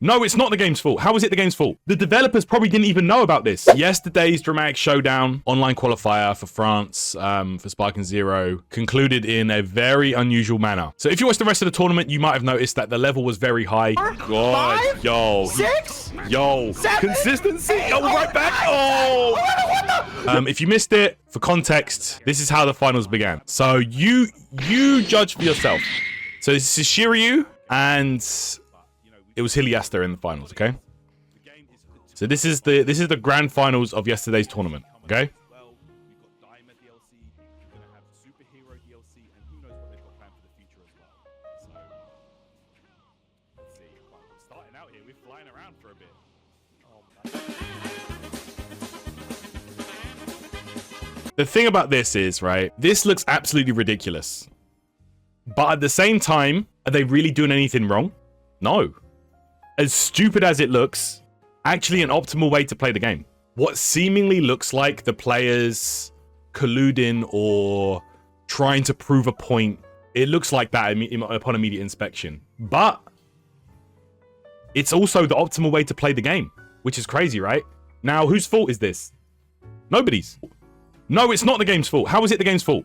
No, it's not the game's fault. How is it the game's fault? The developers probably didn't even know about this. Yesterday's dramatic showdown online qualifier for France for Sparking Zero concluded in a very unusual manner. So if you watched the rest of the tournament, you might have noticed that the level was very high. God, Five, yo, 6, yo, 7, consistency. 8, Oh, right back. Oh. If you missed it, for context, this is how the finals began. So you judge for yourself. So this is Shiryu and it was Hiliasta in the finals, okay? So this is the grand finals of yesterday's tournament, okay? Starting out here, we're flying around for a bit. The thing about this is, right, this looks absolutely ridiculous. But at the same time, are they really doing anything wrong? No. As stupid as it looks, actually an optimal way to play the game. What seemingly looks like the players colluding or trying to prove a point, it looks like that upon immediate inspection. But it's also the optimal way to play the game, which is crazy, right? Now, whose fault is this? Nobody's. No, it's not the game's fault. How is it the game's fault?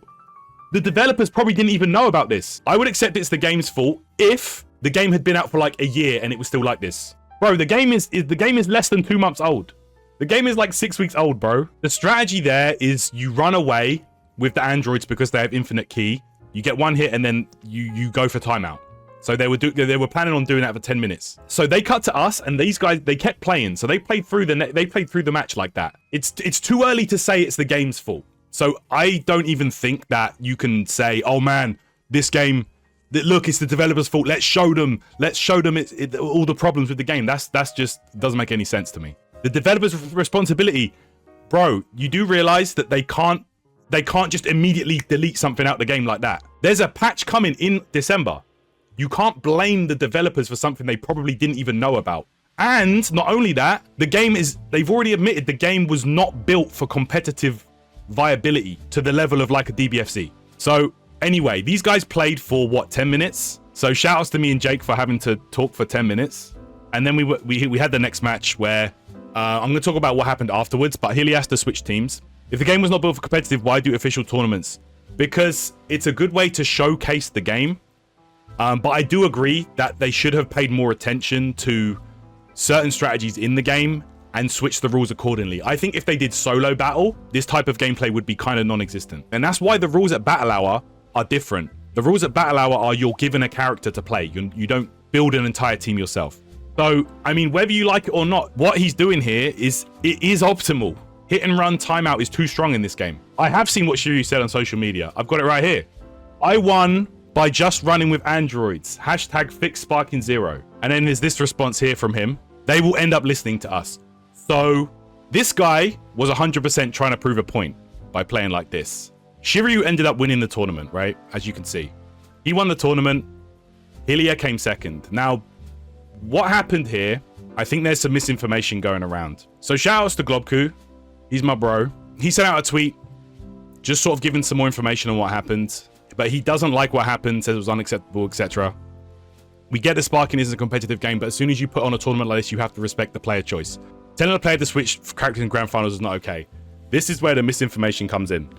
The developers probably didn't even know about this. I would accept it's the game's fault if the game had been out for like a year and it was still like this. Bro, the game is less than 2 months old. The game is like 6 weeks old, bro. The strategy there is you run away with the androids because they have infinite key. You get one hit and then you go for timeout. So they were planning on doing that for 10 minutes. So they cut to us and these guys, they kept playing. So they played through the match like that. It's too early to say it's the game's fault. So I don't even think that you can say, oh man, this game, look, it's the developers' fault. Let's show them all the problems with the game. That's just doesn't make any sense to me. The developers' responsibility, bro, you do realize that they can't just immediately delete something out the game like that. There's a patch coming in December. You can't blame the developers for something they probably didn't even know about. And not only that, they've already admitted the game was not built for competitive viability to the level of like a DBFC. So anyway, these guys played for what, 10 minutes? So shout outs to me and Jake for having to talk for 10 minutes. And then we had the next match where I'm going to talk about what happened afterwards, but Hiliasta switched teams. If the game was not built for competitive, why do official tournaments? Because it's a good way to showcase the game. But I do agree that they should have paid more attention to certain strategies in the game and switch the rules accordingly. I think if they did solo battle, this type of gameplay would be kind of non-existent. And that's why the rules at Battle Hour are different. The rules at Battle Hour are you're given a character to play. You don't build an entire team yourself. So, I mean, whether you like it or not, what he's doing here is optimal. Hit and run timeout is too strong in this game. I have seen what Shiryu said on social media. I've got it right here. I won by just running with androids. Hashtag fix Sparking Zero. And then there's this response here from him. They will end up listening to us. So this guy was 100% trying to prove a point by playing like this. Shiryu ended up winning the tournament, right? As you can see. He won the tournament. Hylia came second. Now, what happened here, I think there's some misinformation going around. So shout outs to Globku. He's my bro. He sent out a tweet just sort of giving some more information on what happened. But he doesn't like what happened, says it was unacceptable, etc. We get the Sparking isn't a competitive game, but as soon as you put on a tournament like this, you have to respect the player choice. Telling a player to switch characters in grand finals is not okay. This is where the misinformation comes in.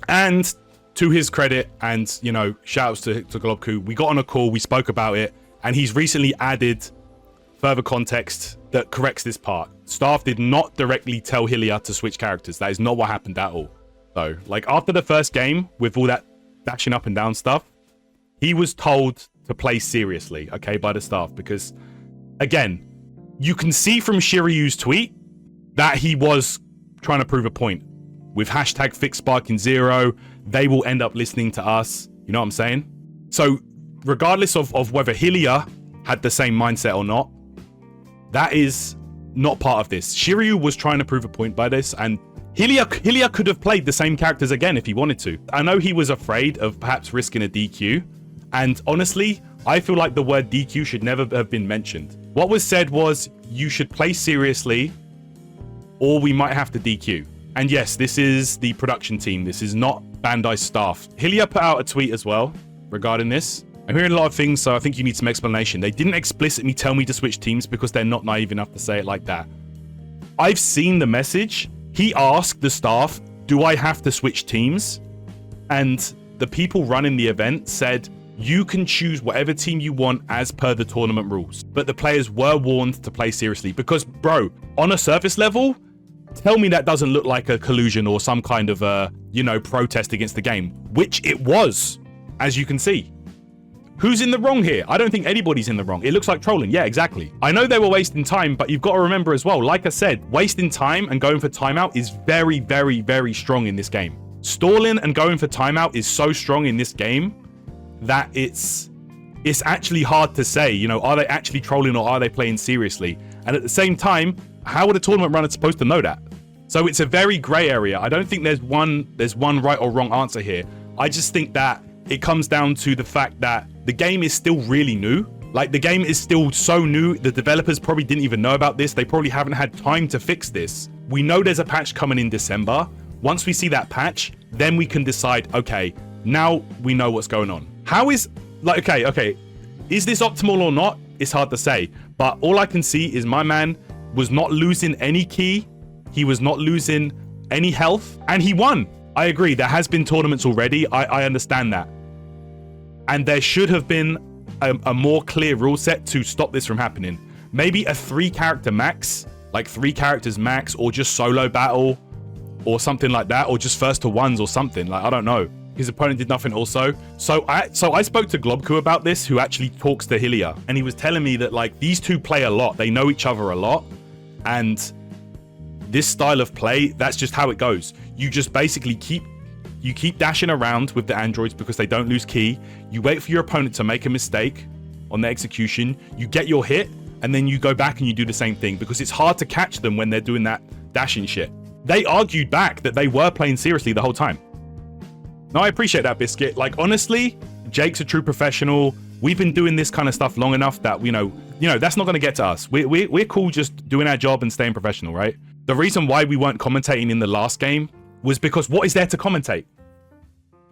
And to his credit, and, you know, shout outs to Globku, we got on a call, we spoke about it, and he's recently added further context that corrects this part. Staff did not directly tell Hylia to switch characters. That is not what happened at all. So, like, after the first game, with all that dashing up and down stuff, he was told to play seriously, okay, by the staff, because again, you can see from Shiryu's tweet that he was trying to prove a point with hashtag fix Sparking Zero. They will end up listening to us, you know what I'm saying? So regardless of whether Hylia had the same mindset or not, that is not part of this. Shiryu was trying to prove a point by this, and Hylia could have played the same characters again if he wanted to. I know he was afraid of perhaps risking a DQ, and honestly, I feel like the word DQ should never have been mentioned. What was said was, you should play seriously, or we might have to DQ. And yes, this is the production team. This is not Bandai staff. Hylia put out a tweet as well regarding this. I'm hearing a lot of things, so I think you need some explanation. They didn't explicitly tell me to switch teams because they're not naive enough to say it like that. I've seen the message. He asked the staff, do I have to switch teams? And the people running the event said, you can choose whatever team you want as per the tournament rules. But the players were warned to play seriously because, bro, on a surface level, tell me that doesn't look like a collusion or some kind of protest against the game, which it was, as you can see. Who's in the wrong here? I don't think anybody's in the wrong. It looks like trolling. Yeah, exactly. I know they were wasting time, but you've got to remember as well, like I said, wasting time and going for timeout is very, very, very strong in this game. Stalling and going for timeout is so strong in this game that it's actually hard to say, you know, are they actually trolling or are they playing seriously? And at the same time, how would a tournament runner supposed to know that? So it's a very gray area. I don't think there's one right or wrong answer here. I just think that it comes down to the fact that the game is still really new. Like, the game is still so new. The developers probably didn't even know about this. They probably haven't had time to fix this. We know there's a patch coming in December. Once we see that patch, then we can decide, okay, now we know what's going on. How is, like, okay, is this optimal or not? It's hard to say. But all I can see is my man was not losing any ki. He was not losing any health. And he won. I agree. There has been tournaments already. I understand that. And there should have been a more clear rule set to stop this from happening. Maybe a 3-character max, like 3 characters max, or just solo battle or something like that, or just first to ones or something. Like, I don't know. His opponent did nothing also. So I spoke to Globku about this, who actually talks to Hylia, and he was telling me that, like, these two play a lot. They know each other a lot. And this style of play, that's just how it goes. You just basically keep dashing around with the androids because they don't lose ki. You wait for your opponent to make a mistake on the execution. You get your hit, and then you go back and you do the same thing because it's hard to catch them when they're doing that dashing shit. They argued back that they were playing seriously the whole time. No, I appreciate that, Biscuit. Like, honestly, Jake's a true professional. We've been doing this kind of stuff long enough that, you know, that's not going to get to us. We're cool just doing our job and staying professional, right? The reason why we weren't commentating in the last game was because what is there to commentate?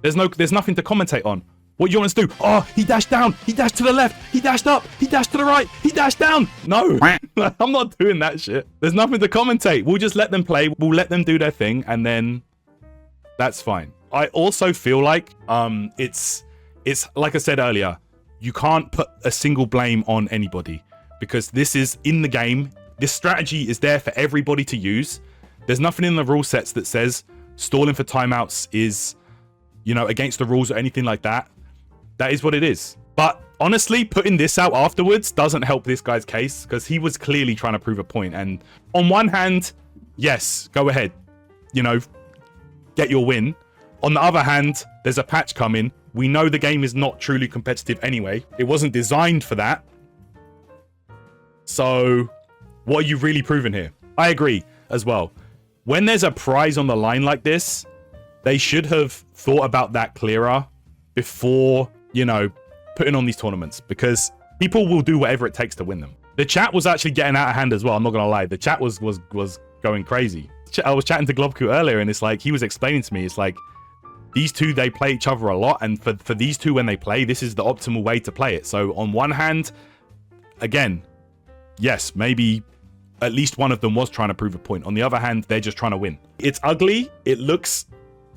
There's nothing to commentate on. What do you want us to do? Oh, he dashed down. He dashed to the left. He dashed up. He dashed to the right. He dashed down. No, I'm not doing that shit. There's nothing to commentate. We'll just let them play. We'll let them do their thing, and then that's fine. I also feel like it's like I said earlier, you can't put a single blame on anybody because this is in the game. This strategy is there for everybody to use. There's nothing in the rule sets that says stalling for timeouts is, you know, against the rules or anything like that. That is what it is. But honestly, putting this out afterwards doesn't help this guy's case because he was clearly trying to prove a point. And on one hand, yes, go ahead, you know, get your win. On the other hand, there's a patch coming. We know the game is not truly competitive anyway. It wasn't designed for that. So what are you really proving here? I agree as well. When there's a prize on the line like this, they should have thought about that clearer before, you know, putting on these tournaments because people will do whatever it takes to win them. The chat was actually getting out of hand as well. I'm not going to lie. The chat was going crazy. I was chatting to Globku earlier and it's like, he was explaining to me, it's like, these two, they play each other a lot. And for these two, when they play, this is the optimal way to play it. So on one hand, again, yes, maybe at least one of them was trying to prove a point. On the other hand, they're just trying to win. It's ugly. It looks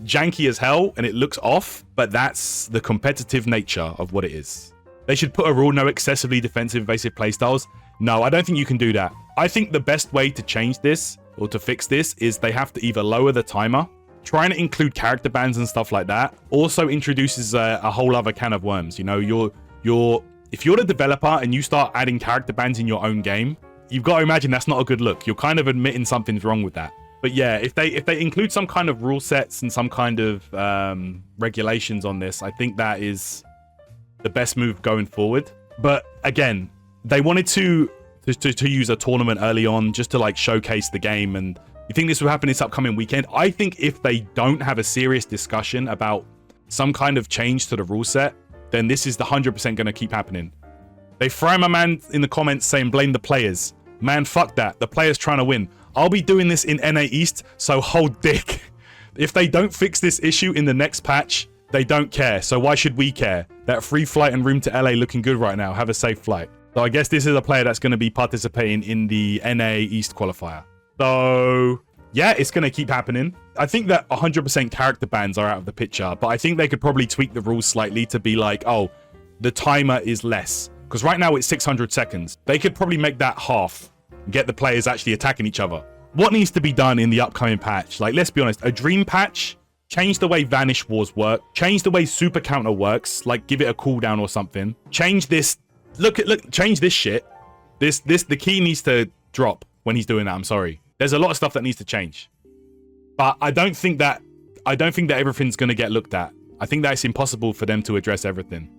janky as hell and it looks off, but that's the competitive nature of what it is. They should put a rule, no excessively defensive evasive playstyles. No, I don't think you can do that. I think the best way to change this or to fix this is they have to either lower the timer. Trying to include character bans and stuff like that also introduces a whole other can of worms. You know, if you're the developer and you start adding character bans in your own game, you've got to imagine that's not a good look. You're kind of admitting something's wrong with that. But yeah, if they include some kind of rule sets and some kind of regulations on this, I think that is the best move going forward. But again, they wanted to use a tournament early on just to like showcase the game, and you think this will happen this upcoming weekend? I think if they don't have a serious discussion about some kind of change to the rule set, then this is the 100% going to keep happening. They fry my man in the comments saying blame the players. Man, fuck that. The players trying to win. I'll be doing this in NA East, so hold dick. If they don't fix this issue in the next patch, They don't care. So why should we care? That free flight and room to LA looking good right now. Have a safe flight. So I guess this is a player that's going to be participating in the NA East qualifier. So yeah, it's going to keep happening. I think that 100% character bans are out of the picture, but I think they could probably tweak the rules slightly to be like, oh, the timer is less. Because right now it's 600 seconds. They could probably make that half and get the players actually attacking each other. What needs to be done in the upcoming patch? Like, let's be honest, a dream patch, change the way Vanish Wars work, change the way Super Counter works, like give it a cooldown or something. Change this, change this shit. The key needs to drop when he's doing that, I'm sorry. There's a lot of stuff that needs to change. But I don't think that everything's going to get looked at. I think that it's impossible for them to address everything.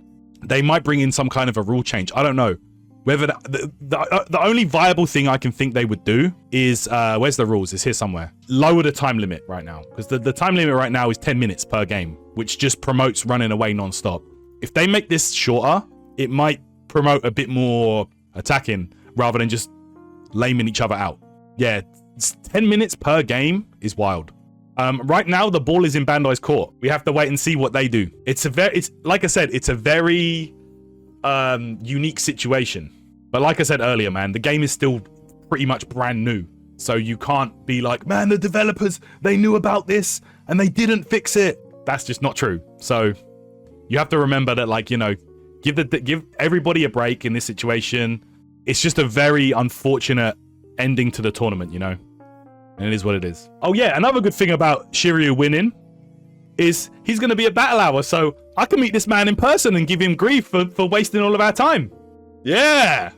They might bring in some kind of a rule change. I don't know. Whether the only viable thing I can think they would do is, where's the rules? It's here somewhere. Lower the time limit right now. Because the time limit right now is 10 minutes per game, which just promotes running away non-stop. If they make this shorter, it might promote a bit more attacking rather than just laming each other out. Yeah, 10 minutes per game is wild. Right now, the ball is in Bandai's court. We have to wait and see what they do. It's like I said, it's a very unique situation. But like I said earlier, man, the game is still pretty much brand new. So you can't be like, man, the developers, they knew about this and they didn't fix it. That's just not true. So you have to remember that, like, you know, give everybody a break in this situation. It's just a very unfortunate ending to the tournament, you know? And it is what it is. Oh yeah, another good thing about Shiryu winning is he's going to be a battle hour, so I can meet this man in person and give him grief for wasting all of our time. Yeah!